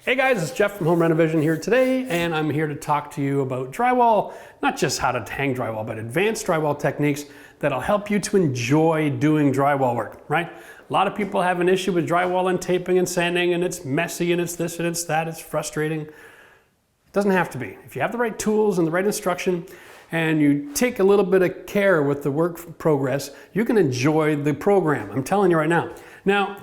Hey guys, it's Jeff from Home Renovision here today, and I'm here to talk to you about drywall, not just how to hang drywall, but advanced drywall techniques that'll help you to enjoy doing drywall work, right? A lot of people have an issue with drywall and taping and sanding, and it's messy, and it's this and it's that, it's frustrating. It doesn't have to be. If you have the right tools and the right instruction, and you take a little bit of care with the work progress, you can enjoy the program. I'm telling you right now. Now,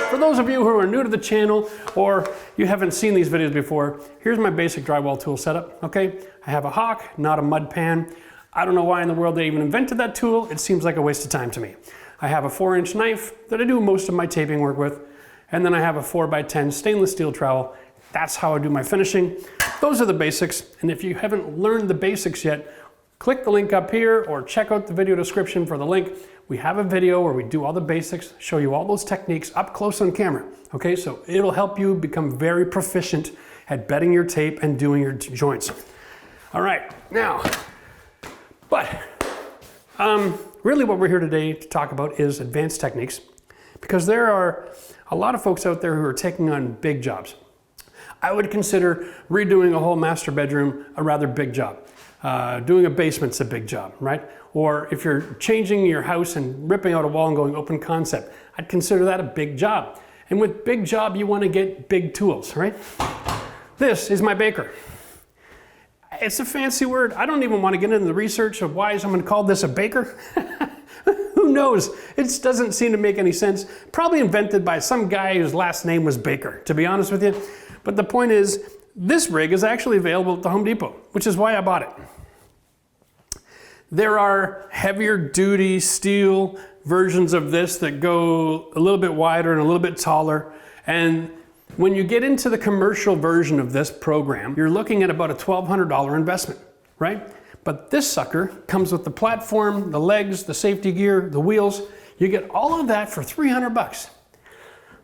for those of you who are new to the channel or you haven't seen these videos before, here's my basic drywall tool setup, okay? I have a hawk, not a mud pan. I don't know why in the world they even invented that tool. It seems like a waste of time to me. I have a 4-inch knife that I do most of my taping work with, and then I have a 4x10 stainless steel trowel. That's how I do my finishing. Those are the basics, and if you haven't learned the basics yet, click the link up here or check out the video description for the link. We have a video where we do all the basics, show you all those techniques up close on camera. Okay, so it'll help you become very proficient at bedding your tape and doing your joints. All right, now, really what we're here today to talk about is advanced techniques, because there are a lot of folks out there who are taking on big jobs. I would consider redoing a whole master bedroom a rather big job. Doing a basement's a big job, right? Or if you're changing your house and ripping out a wall and going open concept, I'd consider that a big job. And with big job, you want to get big tools, right? This is my baker. It's a fancy word. I don't even want to get into the research of why someone called this a baker. Who knows? It doesn't seem to make any sense. Probably invented by some guy whose last name was Baker, to be honest with you. But the point is, this rig is actually available at the Home Depot, which is why I bought it. There are heavier duty steel versions of this that go a little bit wider and a little bit taller. And when you get into the commercial version of this program, you're looking at about a $1,200 investment, right? But this sucker comes with the platform, the legs, the safety gear, the wheels. You get all of that for $300.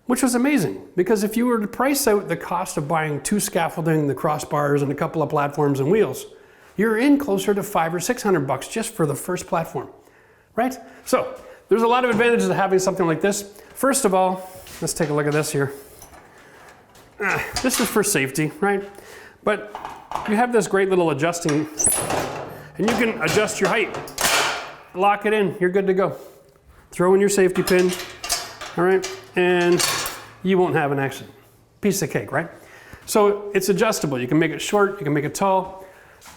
Which was amazing, because if you were to price out the cost of buying 2 scaffolding, the crossbars, and a couple of platforms and wheels, you're in closer to $500 or $600 just for the first platform, right? So there's a lot of advantages to having something like this. First of all, let's take a look at this here. This is for safety, right? But you have this great little adjusting, and you can adjust your height, lock it in, you're good to go. Throw in your safety pin, all right? And you won't have an accident. Piece of cake, right? So it's adjustable. You can make it short, you can make it tall.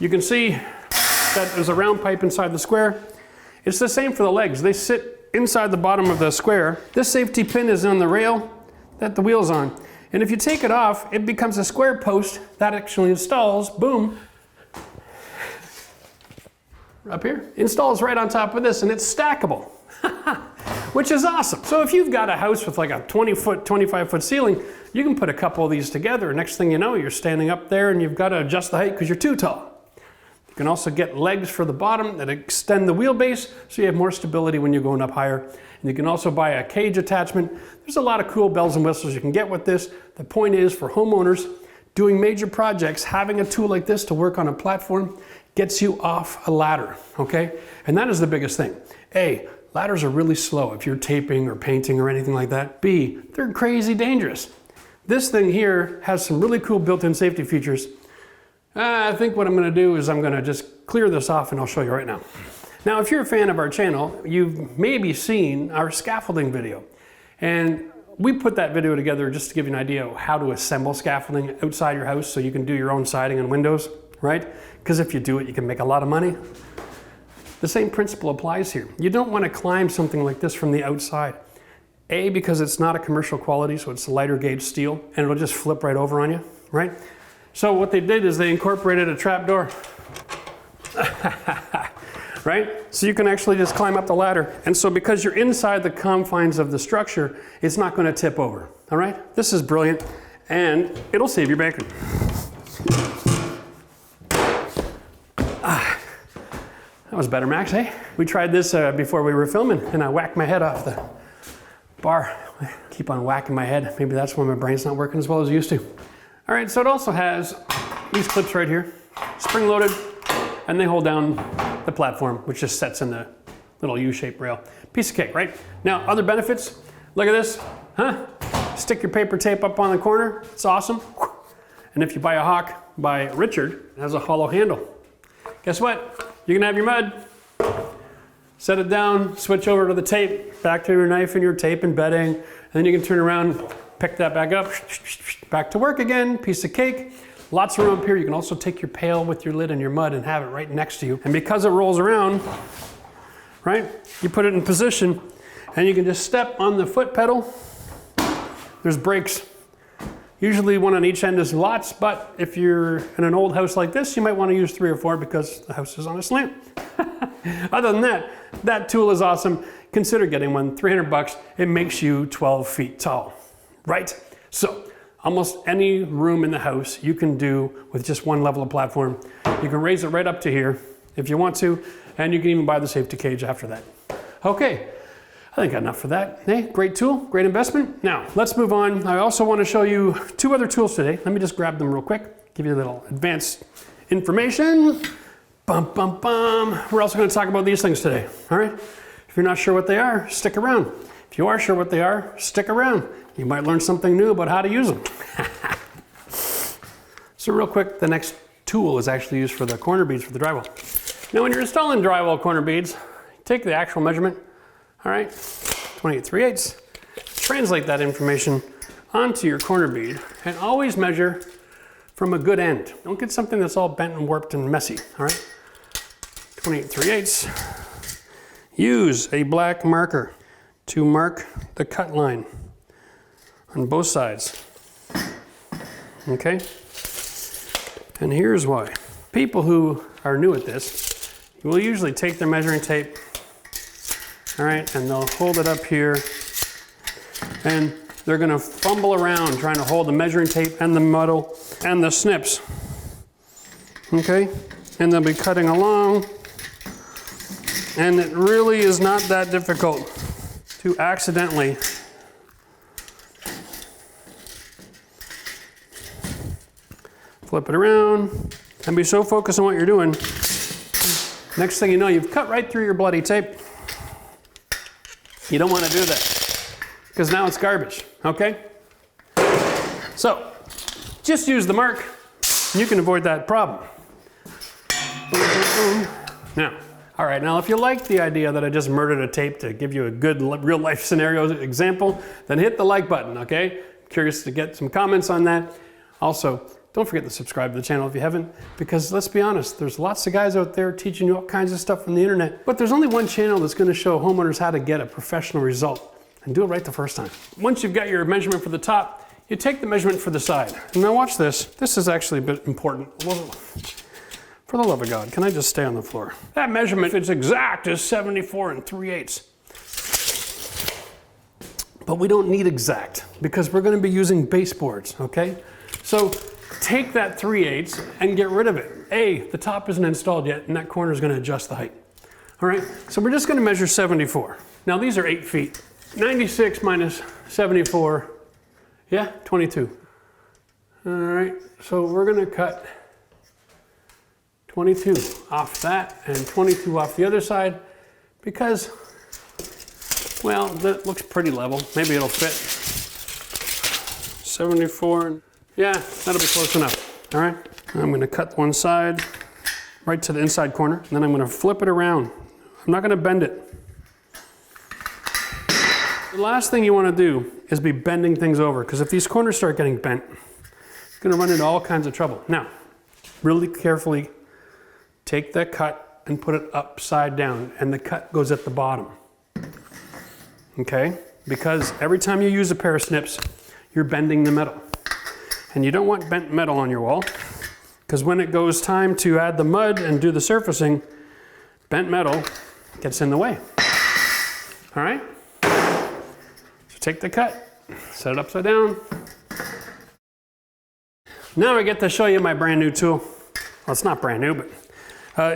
You can see that there's a round pipe inside the square. It's the same for the legs. They sit inside the bottom of the square. This safety pin is on the rail that the wheel's on. And if you take it off, it becomes a square post that actually installs, boom, up here, installs right on top of this, and it's stackable. Which is awesome. So if you've got a house with like a 20-foot, 25-foot ceiling, you can put a couple of these together. Next thing you know, you're standing up there and you've got to adjust the height because you're too tall. You can also get legs for the bottom that extend the wheelbase so you have more stability when you're going up higher. And you can also buy a cage attachment. There's a lot of cool bells and whistles you can get with this. The point is, for homeowners doing major projects, having a tool like this to work on a platform gets you off a ladder, okay? And that is the biggest thing. A, ladders are really slow if you're taping or painting or anything like that. B, they're crazy dangerous. This thing here has some really cool built-in safety features. I think what I'm gonna do is I'm gonna just clear this off and I'll show you right now. Now, if you're a fan of our channel, you've maybe seen our scaffolding video. And we put that video together just to give you an idea of how to assemble scaffolding outside your house so you can do your own siding and windows, right? Because if you do it, you can make a lot of money. The same principle applies here. You don't want to climb something like this from the outside. A, because it's not a commercial quality, so it's lighter gauge steel, and it'll just flip right over on you, right? So what they did is they incorporated a trap door, right? So you can actually just climb up the ladder. And so because you're inside the confines of the structure, it's not going to tip over, all right? This is brilliant, and it'll save your bacon. That was better, Max, hey? We tried this before we were filming, and I whacked my head off the bar. I keep on whacking my head. Maybe that's why my brain's not working as well as it used to. All right, so it also has these clips right here, spring-loaded, and they hold down the platform, which just sets in the little U-shaped rail. Piece of cake, right? Now, other benefits, look at this, huh? Stick your paper tape up on the corner. It's awesome. And if you buy a Hawk by Richard, it has a hollow handle. Guess what? You can have your mud. Set it down, switch over to the tape, back to your knife and your tape and bedding, and then you can turn around, pick that back up, back to work again, piece of cake. Lots of room up here. You can also take your pail with your lid and your mud and have it right next to you. And because it rolls around, right, you put it in position and you can just step on the foot pedal. There's brakes. Usually one on each end is lots, but if you're in an old house like this, you might want to use 3 or 4 because the house is on a slant. Other than that, that tool is awesome. Consider getting one, 300 bucks. It makes you 12 feet tall, right? So almost any room in the house you can do with just one level of platform. You can raise it right up to here if you want to, and you can even buy the safety cage after that. Okay, I think enough for that. Hey, great tool, great investment. Now, let's move on. I also want to show you 2 other tools today. Let me just grab them real quick, give you a little advanced information. Bum, bum, bum. We're also going to talk about these things today, all right? If you're not sure what they are, stick around. If you are sure what they are, stick around. You might learn something new about how to use them. So real quick, the next tool is actually used for the corner beads for the drywall. Now when you're installing drywall corner beads, take the actual measurement, all right, 28/3/8, translate that information onto your corner bead and always measure from a good end. Don't get something that's all bent and warped and messy, all right? 28/3/8. Use a black marker to mark the cut line on both sides, okay? And here's why. People who are new at this will usually take their measuring tape, all right, and they'll hold it up here, and they're gonna fumble around trying to hold the measuring tape and the metal and the snips, okay? And they'll be cutting along, and it really is not that difficult to accidentally flip it around and be so focused on what you're doing. Next thing you know, you've cut right through your bloody tape. You don't want to do that because now it's garbage, okay? So just use the mark and you can avoid that problem. Boom, boom, boom. Now, all right, now if you like the idea that I just murdered a tape to give you a good real life scenario example, then hit the like button, okay? Curious to get some comments on that. Also, don't forget to subscribe to the channel if you haven't, because let's be honest, there's lots of guys out there teaching you all kinds of stuff from the internet, but there's only one channel that's gonna show homeowners how to get a professional result and do it right the first time. Once you've got your measurement for the top, you take the measurement for the side. And now watch this. This is actually a bit important. Whoa. For the love of God, can I just stay on the floor? That measurement, if it's exact, is 74 3/8. But we don't need exact because we're gonna be using baseboards, okay? So take that 3/8 and get rid of it. The top isn't installed yet and that corner is gonna adjust the height. All right, so we're just gonna measure 74. Now these are 8 feet. 96 minus 74, yeah, 22. All right, so we're gonna cut 22 off that and 22 off the other side because, well, that looks pretty level. Maybe it'll fit. 74, yeah, that'll be close enough, all right? I'm gonna cut one side right to the inside corner, and then I'm gonna flip it around. I'm not gonna bend it. The last thing you wanna do is be bending things over, because if these corners start getting bent, it's gonna run into all kinds of trouble. Now, really carefully take that cut and put it upside down, and the cut goes at the bottom, okay? Because every time you use a pair of snips, you're bending the metal. And you don't want bent metal on your wall, because when it goes time to add the mud and do the surfacing, bent metal gets in the way, all right? So take the cut, set it upside down. Now I get to show you my brand new tool. Well, it's not brand new, but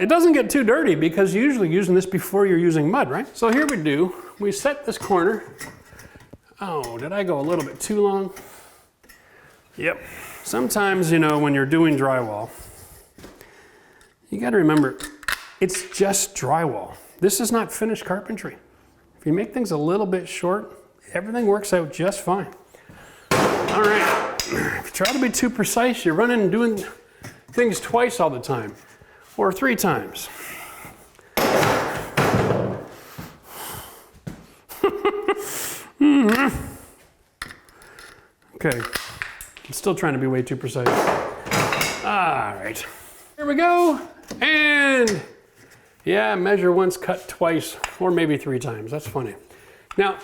it doesn't get too dirty because you're usually using this before you're using mud, right? So here we set this corner. Oh, did I go a little bit too long? Yep. Sometimes, you know, when you're doing drywall, you got to remember, it's just drywall. This is not finished carpentry. If you make things a little bit short, everything works out just fine. All right, if you try to be too precise, you're running and doing things twice all the time, or 3 times. Okay, I'm still trying to be way too precise. All right, here we go. And yeah, measure once, cut twice, or maybe 3 times. That's funny. Now,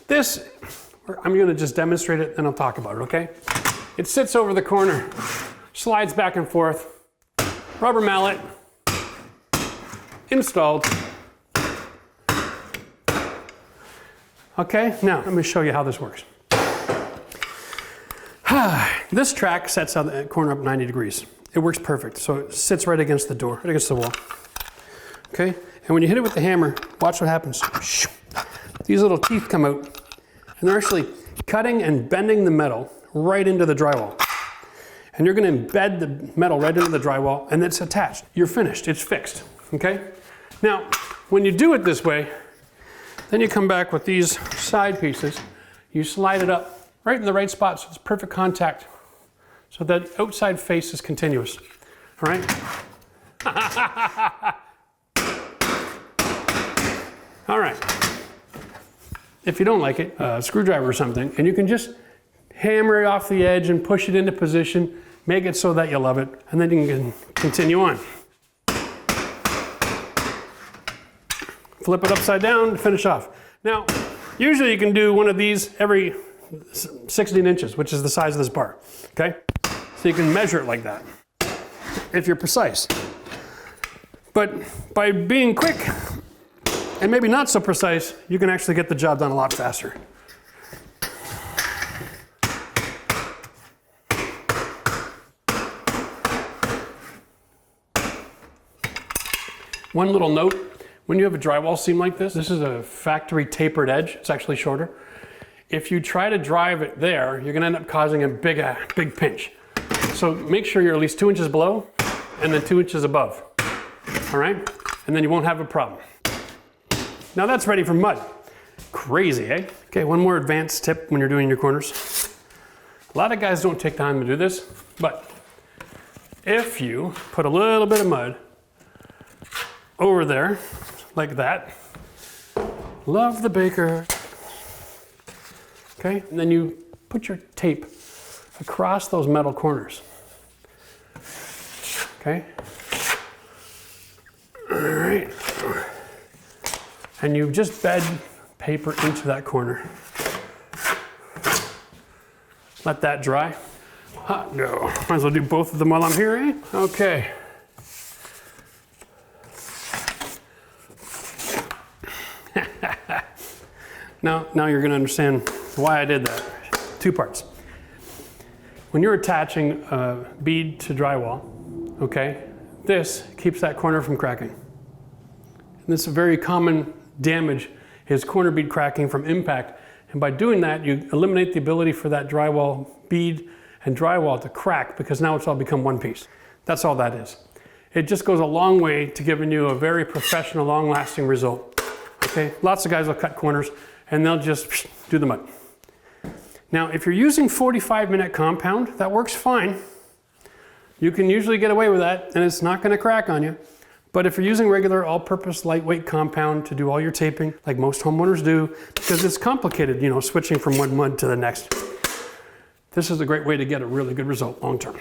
this, I'm gonna just demonstrate it and I'll talk about it, okay? It sits over the corner, slides back and forth, rubber mallet, installed. Okay, now let me show you how this works. This track sets on the corner up 90 degrees. It works perfect, so it sits right against the door, right against the wall. Okay, and when you hit it with the hammer, watch what happens. These little teeth come out, and they're actually cutting and bending the metal right into the drywall. And you're gonna embed the metal right into the drywall, and it's attached. You're finished, it's fixed, okay? Now, when you do it this way, then you come back with these side pieces, you slide it up right in the right spot so it's perfect contact, so that outside face is continuous, all right? All right. If you don't like it, a screwdriver or something, and you can just hammer it off the edge and push it into position, make it so that you love it, and then you can continue on. Flip it upside down to finish off. Now, usually you can do one of these every 16 inches, which is the size of this bar, okay? So you can measure it like that, if you're precise. But by being quick, and maybe not so precise, you can actually get the job done a lot faster. One little note, when you have a drywall seam like this is a factory tapered edge, it's actually shorter. If you try to drive it there, you're gonna end up causing a big pinch. So make sure you're at least 2 inches below and then 2 inches above, all right? And then you won't have a problem. Now that's ready for mud. Crazy, eh? Okay, one more advanced tip when you're doing your corners. A lot of guys don't take time to do this, but if you put a little bit of mud over there, like that, love the baker. Okay, and then you put your tape across those metal corners. Okay? All right. And you just bed paper into that corner. Let that dry. Hot go. Might as well do both of them while I'm here, eh? Okay. Now you're gonna understand why I did that. 2 parts. When you're attaching a bead to drywall, okay, this keeps that corner from cracking. And this is a very common damage, is corner bead cracking from impact. And by doing that, you eliminate the ability for that drywall bead and drywall to crack, because now it's all become one piece. That's all that is. It just goes a long way to giving you a very professional, long-lasting result. Okay, lots of guys will cut corners and they'll just do the mud. Now, if you're using 45-minute compound, that works fine. You can usually get away with that and it's not gonna crack on you. But if you're using regular all-purpose lightweight compound to do all your taping, like most homeowners do, because it's complicated, you know, switching from one mud to the next, this is a great way to get a really good result long-term.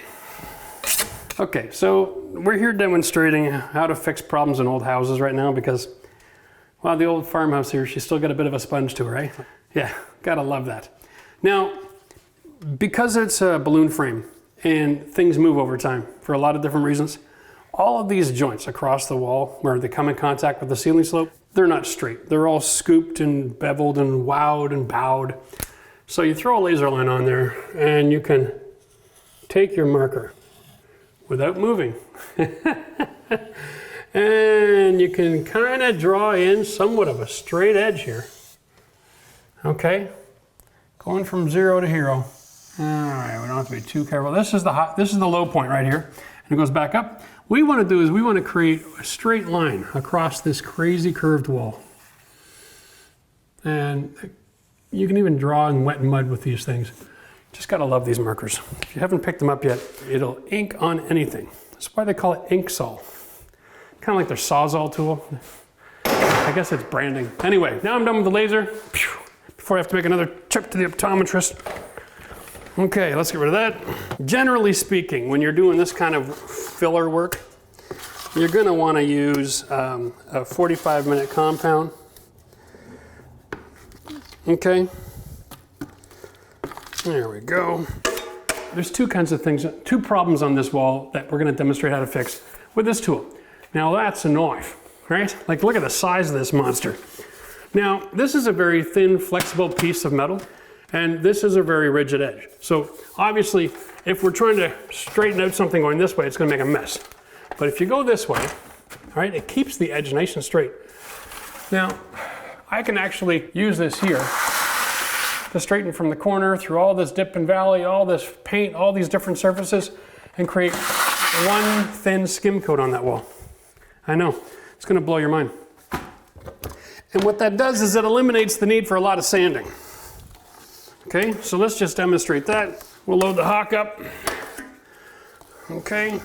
Okay, so we're here demonstrating how to fix problems in old houses right now because, well, the old farmhouse here, she's still got a bit of a sponge to her, right? Yeah, gotta love that. Now, because it's a balloon frame and things move over time for a lot of different reasons, all of these joints across the wall where they come in contact with the ceiling slope, they're not straight. They're all scooped and beveled and wowed and bowed. So you throw a laser line on there and you can take your marker without moving. And you can kind of draw in somewhat of a straight edge here. Okay, going from 0 to hero. All right, we don't have to be too careful. This is the low point right here, and it goes back up. What we want to do is we want to create a straight line across this crazy curved wall. And you can even draw in wet mud with these things. Just gotta love these markers. If you haven't picked them up yet, it'll ink on anything. That's why they call it ink saw. Kind of like their Sawzall tool. I guess it's branding. Anyway, now I'm done with the laser. Before I have to make another trip to the optometrist. Okay, let's get rid of that. Generally speaking, when you're doing this kind of filler work, you're gonna wanna use a 45-minute compound. Okay, there we go. There's two kinds of things, two problems on this wall that we're gonna demonstrate how to fix with this tool. Now that's a knife, right? Like look at the size of this monster. Now this is a very thin, flexible piece of metal, and this is a very rigid edge. So obviously, if we're trying to straighten out something going this way, it's gonna make a mess. But if you go this way, all right, it keeps the edge nice and straight. Now, I can actually use this here to straighten from the corner through all this dip and valley, all this paint, all these different surfaces, and create one thin skim coat on that wall. I know, it's gonna blow your mind. And what that does is it eliminates the need for a lot of sanding. Okay, so let's just demonstrate that. We'll load the hawk up. Okay.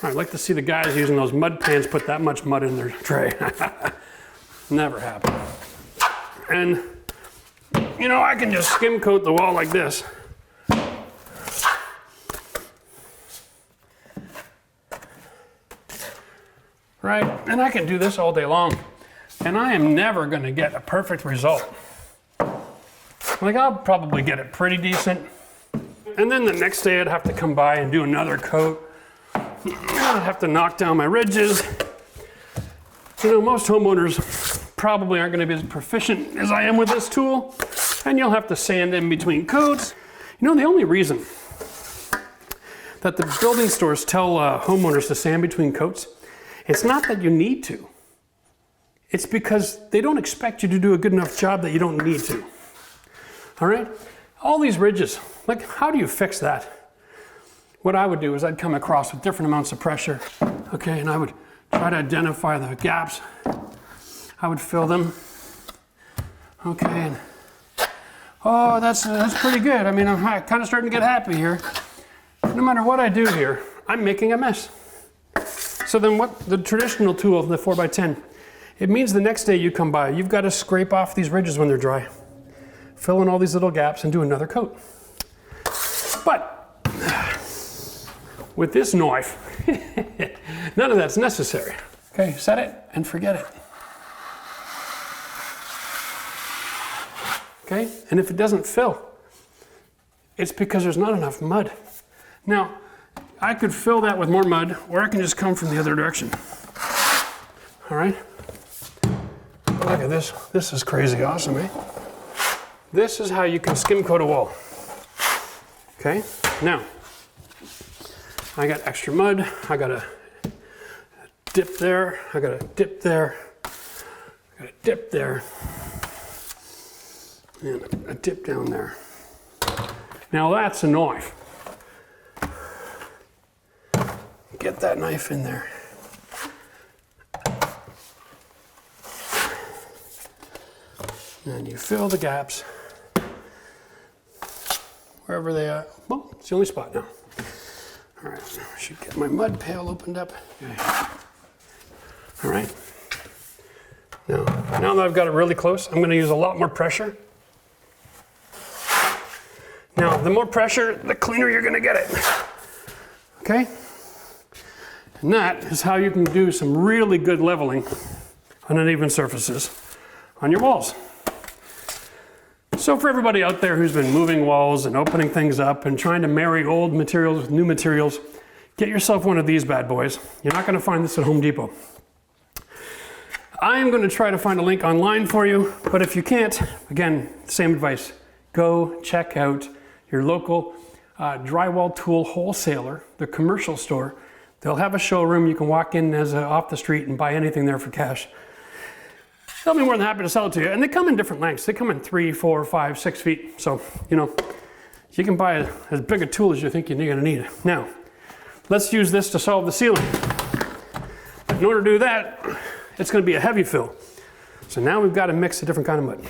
I'd like to see the guys using those mud pans put that much mud in their tray. Never happened. And, you know, I can just skim coat the wall like this. Right? And I can do this all day long. And I am never gonna get a perfect result. Like I'll probably get it pretty decent. And then the next day I'd have to come by and do another coat. I'd have to knock down my ridges. You know, most homeowners probably aren't gonna be as proficient as I am with this tool. And you'll have to sand in between coats. You know, the only reason that the building stores tell homeowners to sand between coats, it's not that you need to. It's because they don't expect you to do a good enough job that you don't need to. All right? All these ridges, like how do you fix that? What I would do is I'd come across with different amounts of pressure, okay, and I would try to identify the gaps. I would fill them, okay, and oh, that's pretty good. I mean, I'm kind of starting to get happy here. No matter what I do here, I'm making a mess. So then what the traditional tool, the 4x10, it means the next day you come by, you've got to scrape off these ridges when they're dry. Fill in all these little gaps and do another coat. But with this knife, none of that's necessary. Okay, set it and forget it. Okay, and if it doesn't fill, it's because there's not enough mud. Now, I could fill that with more mud, or I can just come from the other direction. All right? Look at this. This is crazy awesome, eh? This is how you can skim coat a wall. Okay, now, I got extra mud. I got a dip there. I got a dip there. I got a dip there. And a dip down there. Now that's a knife. Get that knife in there. And you fill the gaps wherever they are. Well, it's the only spot now. All right, I should get my mud pail opened up. Okay. All right. Now that I've got it really close, I'm going to use a lot more pressure. Now, the more pressure, the cleaner you're going to get it. Okay? And that is how you can do some really good leveling on uneven surfaces on your walls. So for everybody out there who's been moving walls and opening things up and trying to marry old materials with new materials, get yourself one of these bad boys. You're not going to find this at Home Depot. I am going to try to find a link online for you, but if you can't, again, same advice. Go check out your local drywall tool wholesaler, the commercial store. They'll have a showroom. You can walk in as off the street and buy anything there for cash. They'll be more than happy to sell it to you. And they come in different lengths. They come in 3, 4, 5, 6 feet. So, you know, you can buy as big a tool as you think you're gonna need. Now, let's use this to solve the ceiling. But in order to do that, it's gonna be a heavy fill. So now we've got to mix a different kind of mud.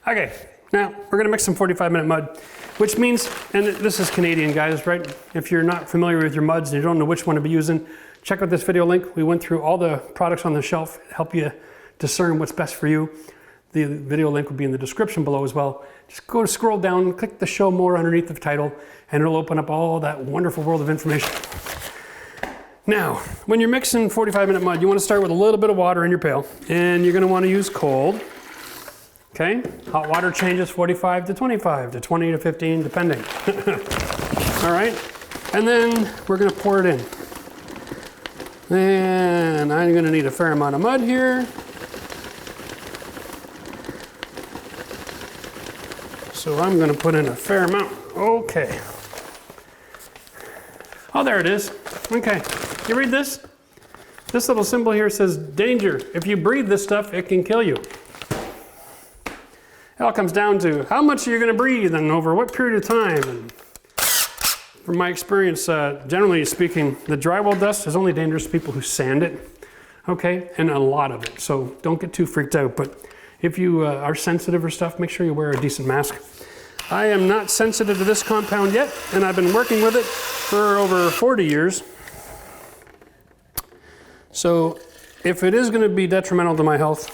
Okay, Now, we're gonna mix some 45-minute mud, which means, and this is Canadian, guys, right? If you're not familiar with your muds and you don't know which one to be using, check out this video link. We went through all the products on the shelf, help you discern what's best for you. The video link will be in the description below as well. Just go to scroll down, click the show more underneath the title, and it'll open up all that wonderful world of information. Now, when you're mixing 45-minute mud, you want to start with a little bit of water in your pail, and you're going to want to use cold. Okay, hot water changes 45 to 25 to 20 to 15, depending. All right, and then we're going to pour it in. And I'm going to need a fair amount of mud here. So I'm going to put in a fair amount. Okay. Oh, there it is. Okay. You read this? This little symbol here says danger. If you breathe this stuff, it can kill you. It all comes down to how much you're going to breathe and over what period of time. And from my experience, generally speaking, the drywall dust is only dangerous to people who sand it. Okay, and a lot of it. So don't get too freaked out. But if you are sensitive or stuff, make sure you wear a decent mask. I am not sensitive to this compound yet, and I've been working with it for over 40 years. So if it is going to be detrimental to my health,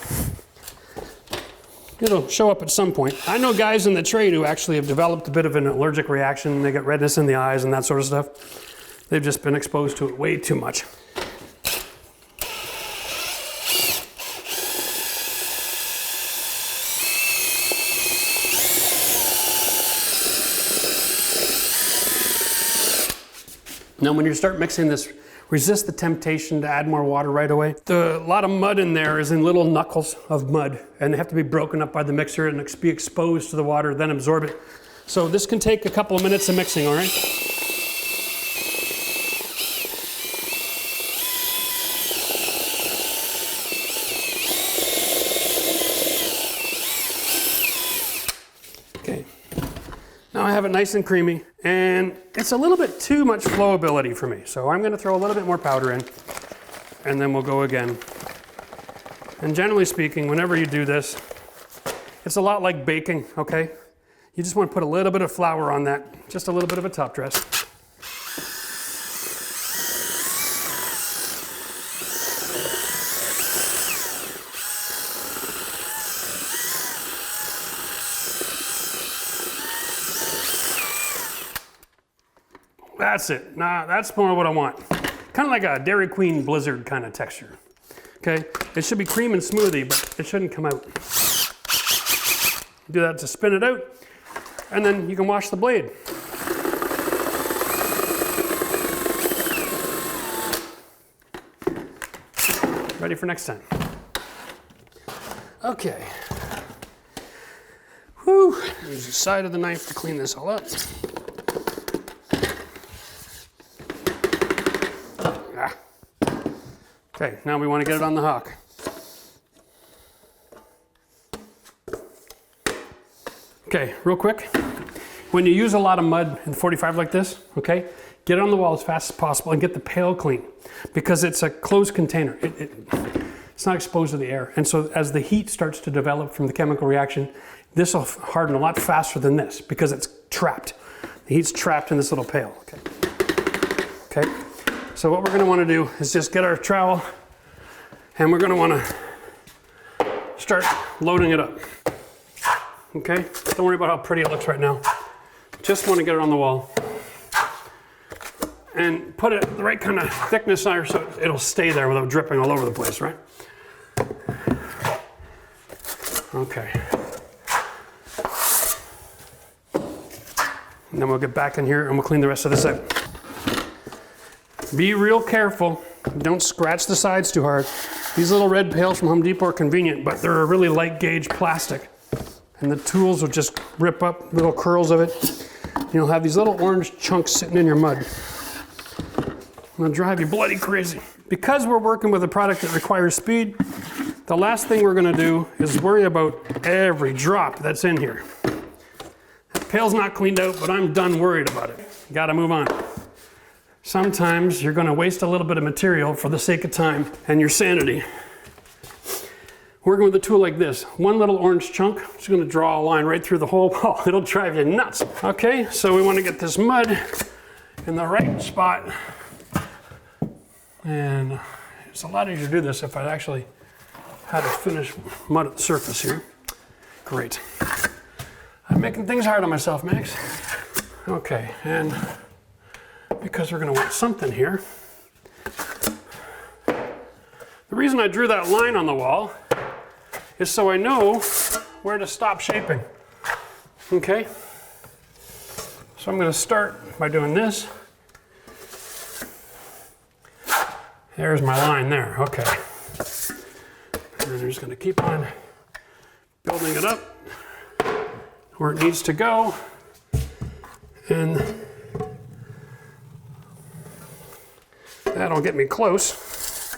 it'll show up at some point. I know guys in the trade who actually have developed a bit of an allergic reaction. They get redness in the eyes and that sort of stuff. They've just been exposed to it way too much. Now when you start mixing this, resist the temptation to add more water right away. A lot of mud in there is in little knuckles of mud, and they have to be broken up by the mixer and be exposed to the water, then absorb it. So this can take a couple of minutes of mixing, all right? Okay. Now I have it nice and creamy, and it's a little bit too much flowability for me. So I'm going to throw a little bit more powder in, and then we'll go again. And generally speaking, whenever you do this, it's a lot like baking, okay? You just want to put a little bit of flour on that, just a little bit of a top dress. That's it. Nah, that's more what I want. Kind of like a Dairy Queen Blizzard kind of texture. Okay, it should be cream and smoothie, but it shouldn't come out. Do that to spin it out, and then you can wash the blade. Ready for next time. Okay. Whew. Use the side of the knife to clean this all up. Okay, now we want to get it on the hook. Okay, real quick. When you use a lot of mud in 45 like this, okay, get it on the wall as fast as possible and get the pail clean because it's a closed container. It's not exposed to the air. And so as the heat starts to develop from the chemical reaction, this will harden a lot faster than this because it's trapped. The heat's trapped in this little pail, okay? Okay. So what we're going to want to do is just get our trowel and we're going to want to start loading it up. Okay? Don't worry about how pretty it looks right now. Just want to get it on the wall. And put it the right kind of thickness on it so it'll stay there without dripping all over the place, right? Okay. And then we'll get back in here and we'll clean the rest of this out. Be real careful. Don't scratch the sides too hard. These little red pails from Home Depot are convenient, but they're a really light gauge plastic. And the tools will just rip up little curls of it. You'll have these little orange chunks sitting in your mud. It'll drive you bloody crazy. Because we're working with a product that requires speed, the last thing we're gonna do is worry about every drop that's in here. That pail's not cleaned out, but I'm done worried about it. You gotta move on. Sometimes you're going to waste a little bit of material for the sake of time and your sanity. working with a tool like this, one little orange chunk, it's gonna draw a line right through the whole wall. It'll drive you nuts. Okay, so we wanna get this mud in the right spot. And it's a lot easier to do this if I actually had a finished mud at the surface here. Great. I'm making things hard on myself, Max. Okay, and because we're gonna want something here, the reason I drew that line on the wall is so I know where to stop shaping. Okay? So I'm going to start by doing this. There's my line there. Okay. And then I'm just going to keep on building it up where it needs to go. And that'll get me close.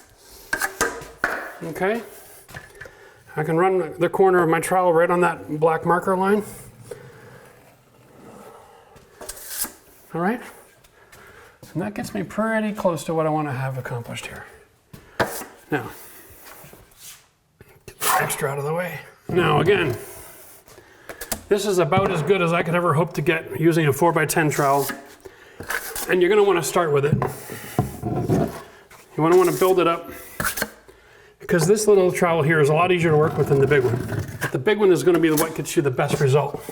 Okay, I can run the corner of my trowel right on that black marker line. All right, and that gets me pretty close to what I want to have accomplished here. Now, get the extra out of the way. Now again, this is about as good as I could ever hope to get using a 4x10 trowel, and you're going to want to start with it. You want to build it up, because this little trowel here is a lot easier to work with than the big one. But the big one is going to be what gets you the best result.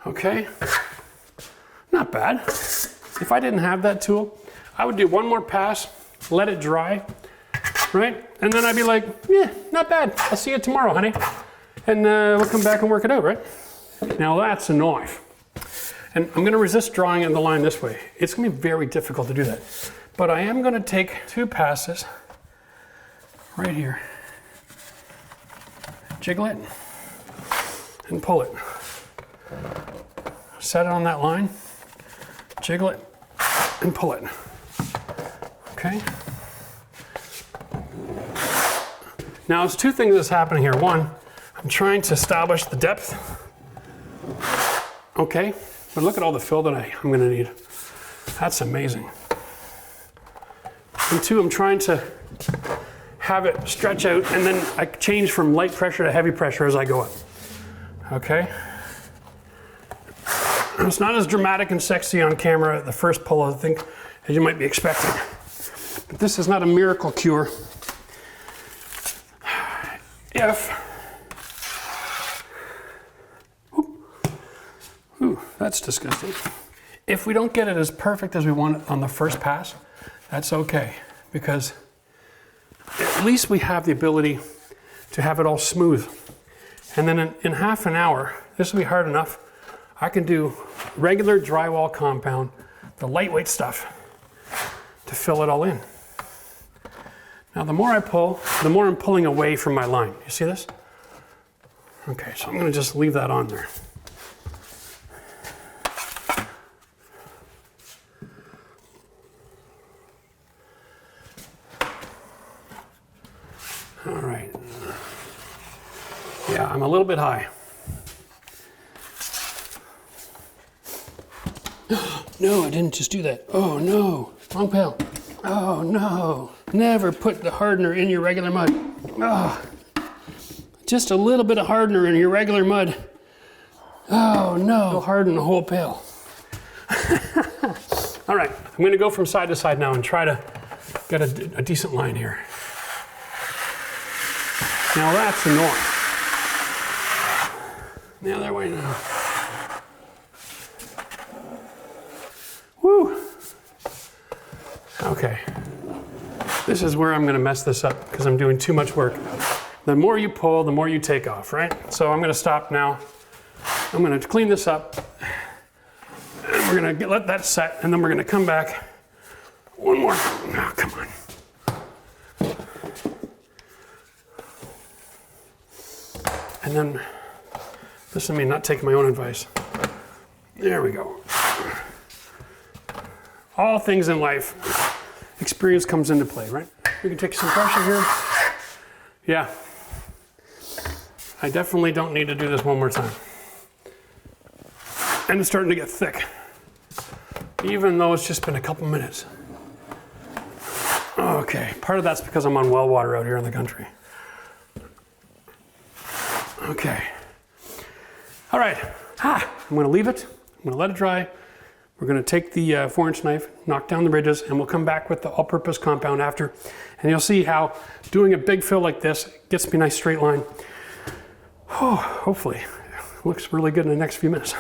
Okay, not bad. If I didn't have that tool, I would do one more pass, let it dry, right? And then I'd be like, yeah, not bad. I'll see you tomorrow, honey. And we'll come back and work it out, right? Now that's a knife. And I'm going to resist drawing in the line this way. It's going to be very difficult to do that. But I am going to take 2 passes right here, jiggle it, and pull it. Set it on that line, jiggle it, and pull it. Okay? Now there's 2 things that's happening here. One, I'm trying to establish the depth. Okay? But look at all the fill that I'm going to need. That's amazing. And 2, I'm trying to have it stretch out, and then I change from light pressure to heavy pressure as I go up. Okay? It's not as dramatic and sexy on camera at the first pull, I think, as you might be expecting. But this is not a miracle cure. That's disgusting. If we don't get it as perfect as we want it on the first pass, that's okay, because at least we have the ability to have it all smooth. And then in half an hour, this will be hard enough, I can do regular drywall compound, the lightweight stuff, to fill it all in. Now the more I pull, the more I'm pulling away from my line. You see this? Okay, so I'm going to just leave that on there. All right. Yeah, I'm a little bit high. No, I didn't just do that. Oh no, wrong pail. Oh no, never put the hardener in your regular mud. Oh, just a little bit of hardener in your regular mud. Oh no, you'll harden the whole pail. All right, I'm gonna go from side to side now and try to get a decent line here. Now that's annoying. The other way now. Woo! Okay. This is where I'm going to mess this up because I'm doing too much work. The more you pull, the more you take off, right? So I'm going to stop now. I'm going to clean this up. And we're going to let that set, and then we're going to come back. One more. Oh, come on. And then, listen to me, not taking my own advice. There we go. All things in life, experience comes into play, right? We can take some pressure here. Yeah. I definitely don't need to do this one more time. And it's starting to get thick, even though it's just been a couple minutes. Okay, part of that's because I'm on well water out here in the country. Okay. All right, I'm gonna leave it. I'm gonna let it dry. We're gonna take the 4-inch knife, knock down the ridges, and we'll come back with the all-purpose compound after. And you'll see how doing a big fill like this gets me a nice straight line. Oh, hopefully, it looks really good in the next few minutes.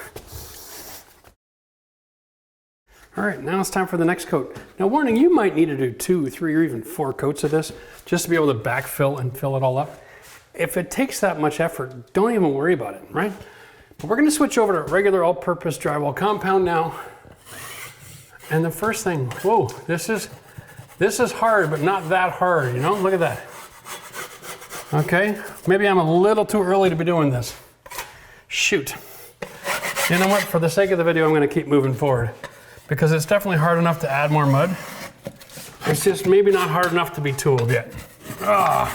All right, now it's time for the next coat. Now warning, you might need to do 2, 3, or even 4 coats of this just to be able to backfill and fill it all up. If it takes that much effort, don't even worry about it, right? But we're gonna switch over to regular all-purpose drywall compound now. And the first thing, whoa, this is hard, but not that hard, you know? Look at that. Okay, maybe I'm a little too early to be doing this. Shoot. You know what, for the sake of the video, I'm gonna keep moving forward because it's definitely hard enough to add more mud. It's just maybe not hard enough to be tooled yet. I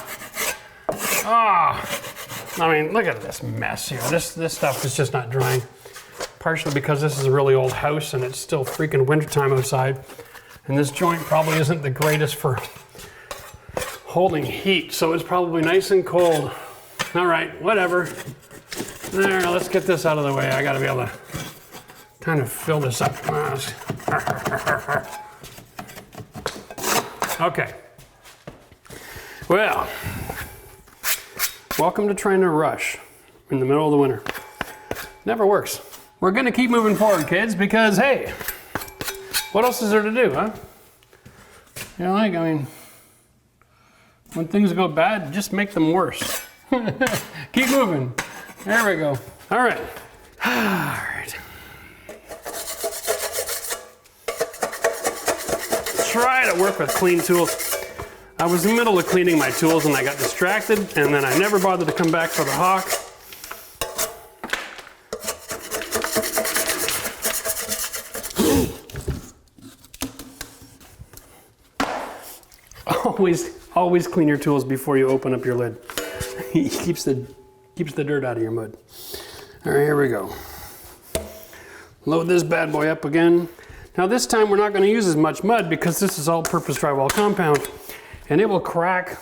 mean, look at this mess here. This stuff is just not drying. Partially because this is a really old house and it's still freaking wintertime outside. And this joint probably isn't the greatest for holding heat, so it's probably nice and cold. All right, whatever. There, let's get this out of the way. I gotta be able to kind of fill this up. Okay. Well, welcome to trying to rush in the middle of the winter. Never works. We're gonna keep moving forward, kids, because hey, what else is there to do, huh? You know, like, I mean, when things go bad, just make them worse. Keep moving. There we go. All right. All right. Try to work with clean tools. I was in the middle of cleaning my tools and I got distracted, and then I never bothered to come back for the hawk. Always clean your tools before you open up your lid. It keeps the dirt out of your mud. All right, here we go. Load this bad boy up again. Now this time we're not going to use as much mud because this is all-purpose drywall compound, and it will crack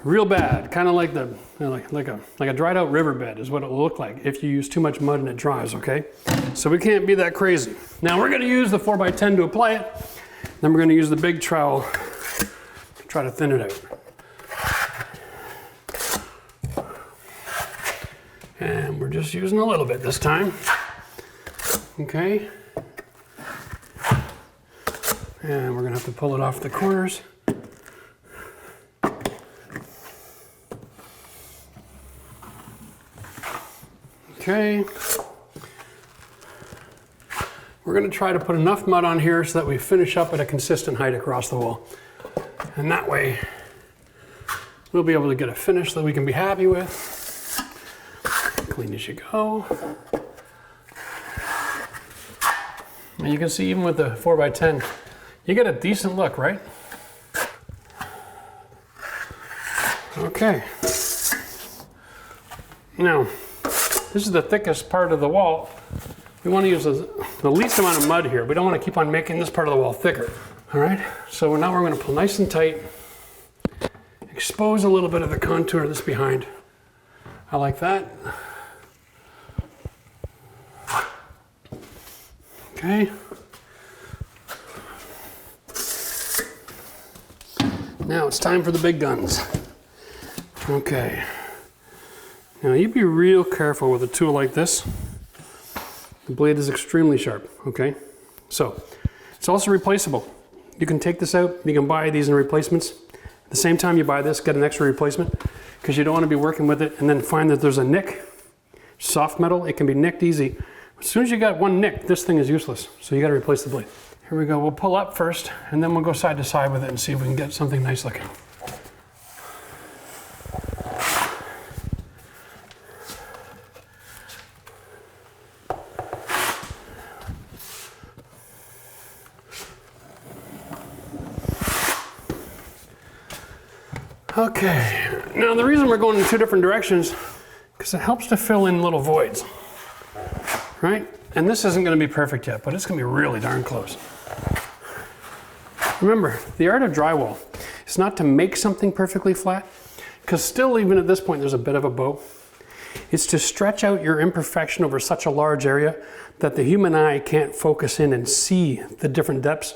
real bad, kind of like a dried out riverbed is what it will look like if you use too much mud and it dries. Okay, so we can't be that crazy. Now we're going to use the 4x10 to apply it. Then we're going to use the big trowel to try to thin it out. And we're just using a little bit this time. Okay. And we're going to have to pull it off the corners. Okay. We're going to try to put enough mud on here so that we finish up at a consistent height across the wall. And that way, we'll be able to get a finish that we can be happy with. Clean as you go. And you can see even with the 4x10, you get a decent look, right? Okay. Now, this is the thickest part of the wall. We want to use the least amount of mud here. We don't want to keep on making this part of the wall thicker. All right, so now we're going to pull nice and tight, expose a little bit of the contour that's behind. I like that. Okay. Now it's time for the big guns. Okay. Now you be real careful with a tool like this. The blade is extremely sharp, okay? So, it's also replaceable. You can take this out, you can buy these in replacements. At the same time you buy this, get an extra replacement, because you don't want to be working with it and then find that there's a nick. Soft metal, it can be nicked easy. As soon as you got one nick, this thing is useless, so you got to replace the blade. Here we go, we'll pull up first, and then we'll go side to side with it and see if we can get something nice looking. Okay, now the reason we're going in 2 different directions, because it helps to fill in little voids, right? And this isn't going to be perfect yet, but it's going to be really darn close. Remember, the art of drywall is not to make something perfectly flat, because still, even at this point, there's a bit of a bow. It's to stretch out your imperfection over such a large area that the human eye can't focus in and see the different depths.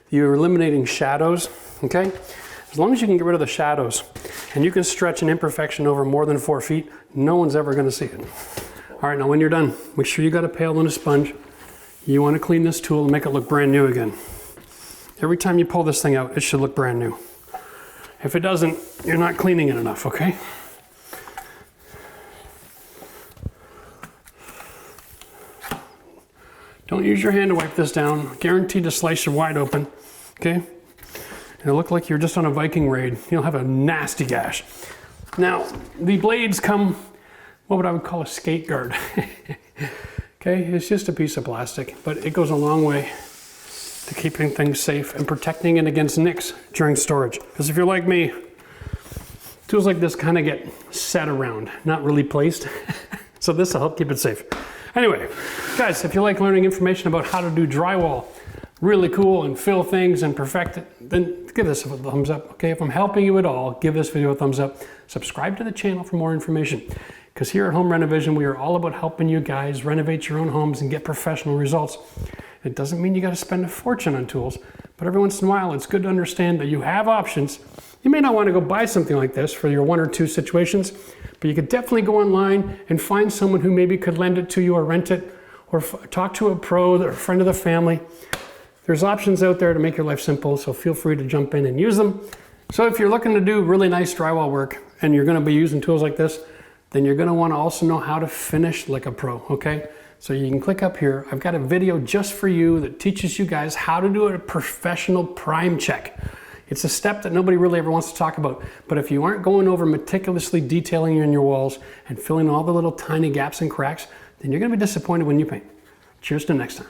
You're eliminating shadows, okay? As long as you can get rid of the shadows and you can stretch an imperfection over more than 4 feet, no one's ever gonna see it. All right, now when you're done, make sure you got a pail and a sponge. You wanna clean this tool and make it look brand new again. Every time you pull this thing out, it should look brand new. If it doesn't, you're not cleaning it enough, okay? Don't use your hand to wipe this down. Guaranteed to slice you wide open, okay? It'll look like you're just on a Viking raid. You'll have a nasty gash. Now, the blades come, what I would call a skate guard. Okay, it's just a piece of plastic, but it goes a long way to keeping things safe and protecting it against nicks during storage. Because if you're like me, tools like this kind of get set around, not really placed. So this will help keep it safe. Anyway, guys, if you like learning information about how to do drywall, really cool, and fill things and perfect it, then give this a thumbs up, okay? If I'm helping you at all, give this video a thumbs up. Subscribe to the channel for more information. Because here at Home Renovision, we are all about helping you guys renovate your own homes and get professional results. It doesn't mean you got to spend a fortune on tools, but every once in a while, it's good to understand that you have options. You may not want to go buy something like this for your 1 or 2 situations, but you could definitely go online and find someone who maybe could lend it to you or rent it, or talk to a pro or a friend of the family. There's options out there to make your life simple, so feel free to jump in and use them. So if you're looking to do really nice drywall work and you're going to be using tools like this, then you're going to want to also know how to finish like a pro, okay? So you can click up here. I've got a video just for you that teaches you guys how to do a professional prime check. It's a step that nobody really ever wants to talk about, but if you aren't going over meticulously detailing in your walls and filling all the little tiny gaps and cracks, then you're going to be disappointed when you paint. Cheers to next time.